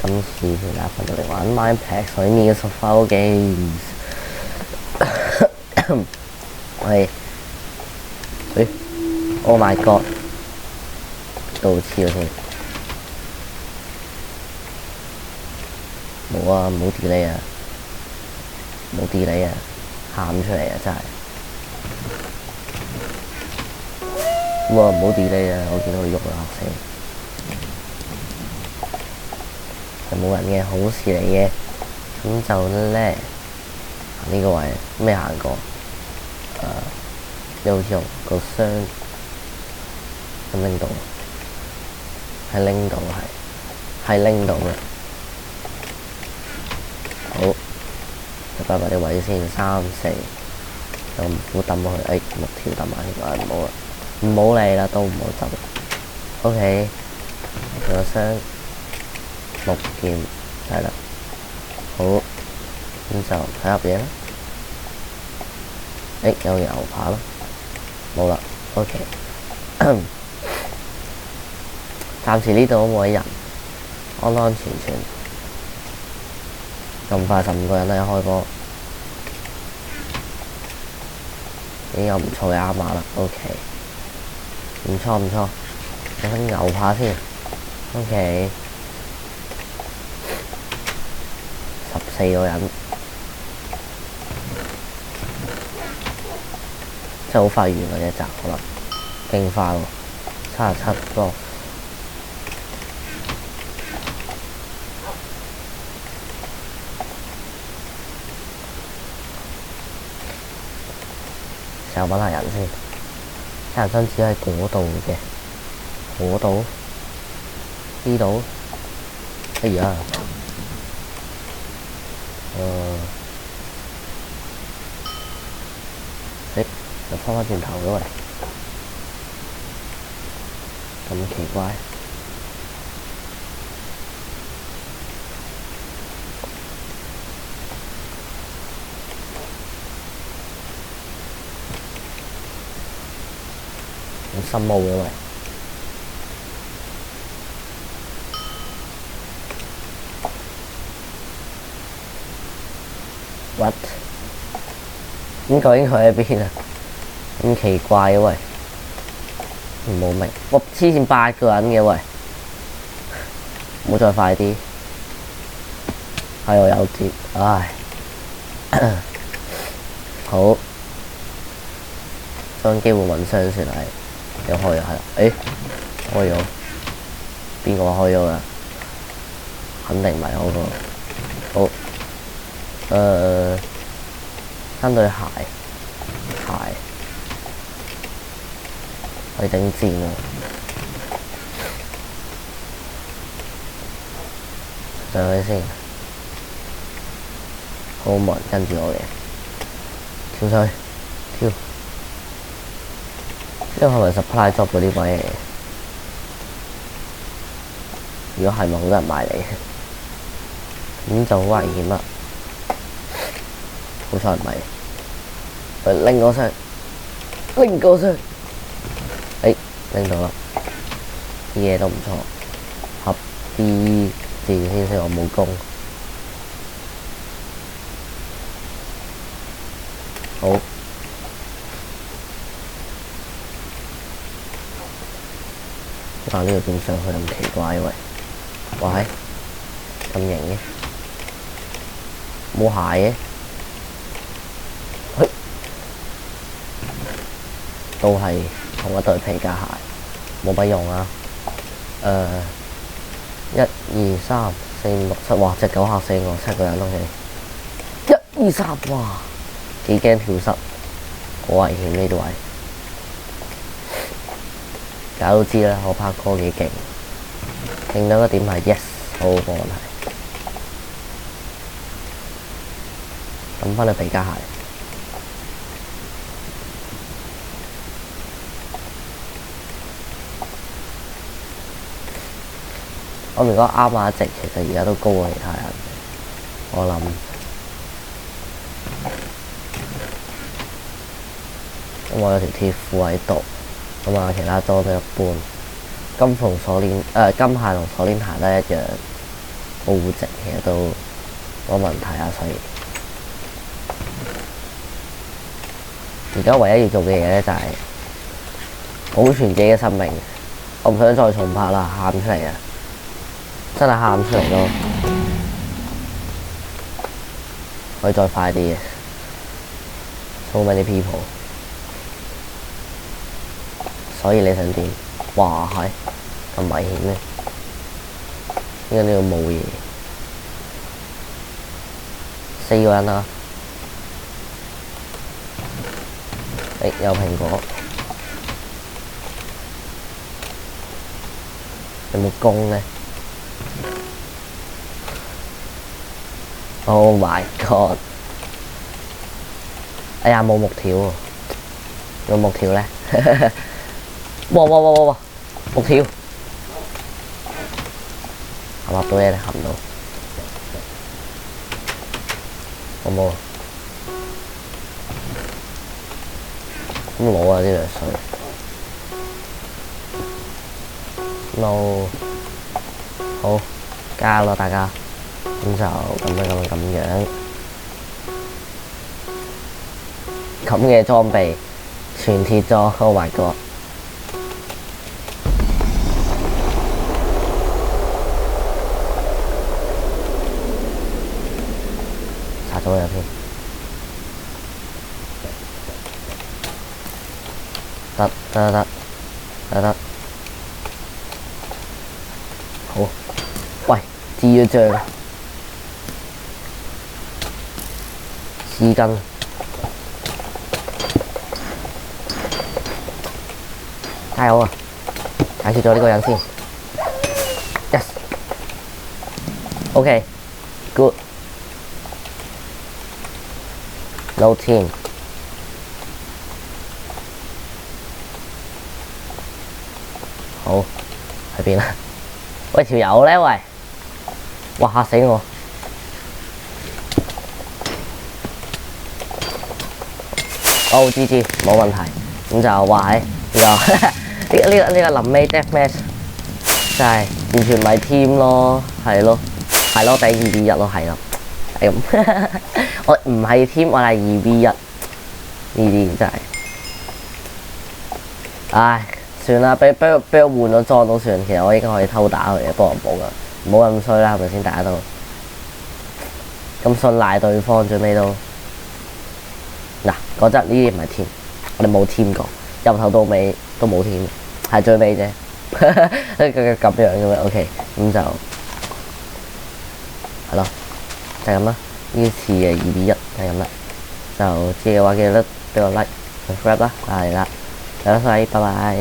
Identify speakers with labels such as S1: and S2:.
S1: 今次同大家分享嚟玩 Mineplex 裏面嘅 survival games。喂，Oh my god， 到黐咗先。冇啊，冇 delay 啊，冇 delay 啊，喊出嚟啊真係。哇，唔好 delay 啊，我見到佢喐啦，嚇死！冇人嘅好事嚟嘅，咁就咧呢個位咩行過？又好似用個箱咁拎到，係拎到係拎到嘅。好，就擺埋啲位先，3、4，又唔好抌落去。木條抌埋呢個，唔好啦，唔好嚟啦，都唔好走。OK， 個箱。6件係啦，好，咁就睇下嘢啦。有牛扒咯，冇啦。OK， 暫時呢度都冇啲人，安安全全。咁快15個人啦，一開波已經有唔錯嘅啱碼啦。OK， 唔錯，睇下牛扒先。OK。14個人，真係好快完嗰一集，可能勁快喎，37個。成日揾下人先，人生只喺嗰度嘅，嗰度呢度，哎呀！又翻返轉頭咗喂，咁奇怪。好深奧嘅喂。What？ 咁究竟佢喺邊啊？咁奇怪嘅喂，冇明。哇！黐線8個人嘅喂，唔好再快啲。係我有啲，唉。好，將機會揾雙算係，又開咗係啦。開咗，邊個開咗㗎？肯定唔係我個。好。3對鞋去整箭喎，上去先，好冇人跟住我嘅，跳上去，跳，呢個係咪 supply job 嗰啲位嚟？如果係咪好多人買嚟？咁就好危險啦。好彩唔係，拎個箱，拎到啦，啲嘢都唔錯，合啲字先識我武功。好，但呢度點上去咁奇怪喂？哇係，咁型嘅，冇鞋嘅。都係同一對皮夾鞋，冇乜用啊。1、2、3、4、5、6、7，哇！隻狗嚇死我，7個人都係。1、2、3，哇！幾驚跳失，好危險呢度位。大家都知啦，我拍歌幾勁，勁到一點係 yes， 好冇問題。抌返對皮夾鞋。我如果啱啱一直，其實而家都高過其他人，我諗。咁我有條鐵褲喺度，咁啊其他裝都一般。金鞋同鎖鏈鞋都一樣，保護值其實都冇問題啊，所以而家唯一要做嘅嘢咧就係保存自己嘅生命。我唔想再重拍啦，喊出嚟啊！真係喊出嚟咯，可以再快啲嘅。So many people， 所以你想點？哇係咁危險咩？應該呢度冇嘢。4個人啦，有蘋果，有冇弓呢？ Oh my god！ 哎呀，冇木條喎，有木條呢？哇！木條，合到嘢，合唔到，好冇？咁攞啊啲藥水，冇，好加咯大家，咁就咁樣，咁嘅裝備，全鐵裝 ，Oh my god！ 殺咗佢先，得，好，喂，支咗張絲巾。加油啊！解決咗呢個人先 ，yes，OK，good，no team， 好喺邊啊？喂條友咧喂，哇嚇死我！哦，GG冇問題，咁就話呢個臨尾 deathmatch 就係完全唔係 team 咯，係咯，頂2v1咯，係咯，係咁。我唔係 team，我係2v1，呢啲真係，唉，算啦，俾我換咗裝都算。其實我應該可以偷打佢嘅，不過冇噶，唔好咁衰啦，係咪先？大家都咁信賴對方，最尾都嗱，講真呢啲唔係 team，我哋冇 team過，由頭到尾都冇 team。係最尾啫，咁樣嘅咩 ？OK， 咁就係咯，就係咁啦。呢次嘅2v1就係咁啦。就知嘅話記得俾個 like、subscribe 啦，嚟啦，大家拜拜。